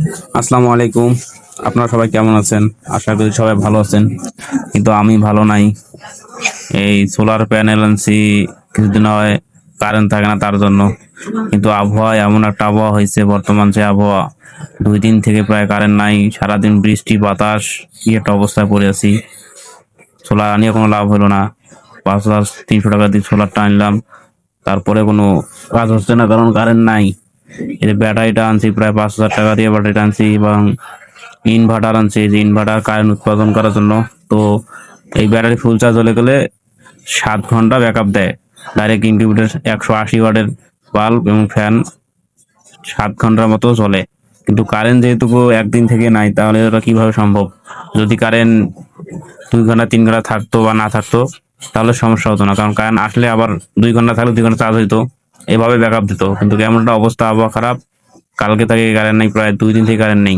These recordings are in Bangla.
আসসালামু আলাইকুম। আপনারা সবাই কেমন আছেন? আশা করি সবাই ভালো আছেন, কিন্তু আমি ভালো নাই। এই সোলার প্যানেল আনছি, কিছুদিন হয় কারেন্ট থাকে না তার জন্য। কিন্তু আবহাওয়া এমন একটা আবহাওয়া হয়েছে, বর্তমান যে আবহাওয়া, 2 দিন থেকে প্রায় কারেন্ট নাই। সারাদিন বৃষ্টি বাতাস, কি একটা অবস্থায় পড়ে আছি। সোলার আনিয়ে কোনো লাভ হলো না। 5,300 টাকা দিয়ে সোলারটা আনলাম, তারপরে কোনো কাজ হচ্ছে না, কারণ কারেন্ট নাই। এই যে ব্যাটারিটা আনছি প্রায় 5,000 টাকা দিয়ে, ব্যাটারিটা আনছি, এবং ইনভার্টার আনছি, যে ইনভার্টার কারেন্ট উৎপাদন করার জন্য। তো এই ব্যাটারি ফুল চার্জ হলে গেলে 7 ঘন্টা ব্যাকআপ দেয়। ডাইরেক্ট ইনকিউবেটর 180 ওয়াটের বাল্ব এবং ফ্যান 7 ঘন্টার মতো চলে। কিন্তু কারেন্ট যেহেতু একদিন থেকে নাই, তাহলে ওটা কিভাবে সম্ভব? যদি কারেন্ট 2 ঘন্টা 3 ঘন্টা থাকতো বা না থাকতো, তাহলে সমস্যা হতো না, কারণ কারেন্ট আসলে আবার 2 ঘন্টা থাকলে 2 ঘন্টা চার্জ হইতো, এভাবে ব্যাকআপ দিত। কিন্তু কেমনটা অবস্থা, আবহাওয়া খারাপ, কালকে থেকে কারেন্ট নেই, প্রায় 2 দিন থেকে কারেন্ট নেই।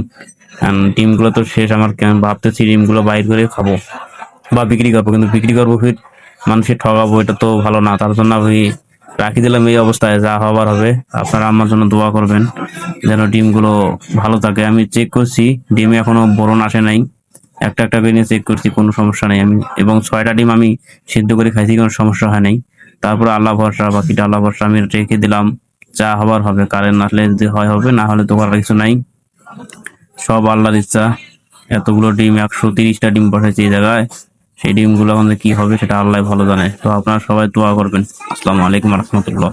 ডিমগুলো তো শেষ আমার, কেমন ভাবতেছি ডিমগুলো বাইর করে খাবো বা বিক্রি করবো, কিন্তু বিক্রি করবো ফির মানুষের ঠগাবো, এটা তো ভালো না। তার জন্য আমি রাখি দিলাম এই অবস্থায়, যা হবার হবে। আপনারা আমার জন্য দোয়া করবেন যেন ডিমগুলো ভালো থাকে। আমি চেক করছি, ডিমে এখনো বোরন আসে নাই। একটা একটা করে নিয়ে চেক করছি, কোনো সমস্যা নেই। আমি এবং 6টা ডিম আমি সিদ্ধ করে খাইছি, কোনো সমস্যা হয় নাই। তারপরে আল্লাহ ভরসা, বাকিটা আল্লাহ ভরসা, আমি রেখে দিলাম। যা হবার হবে, কারেন্ট আসলে যদি হয় হবে, না হলে তো করার কিছু নাই। সব আল্লাহর ইচ্ছা। এতগুলো ডিম, 130টা ডিম বসাইছি এই জায়গায়। সেই ডিমগুলো আমাদের কি হবে সেটা আল্লাহ ভালো জানে। তো আপনারা সবাই দোয়া করবেন। আসসালামু আলাইকুম রহমতুল্লাহ।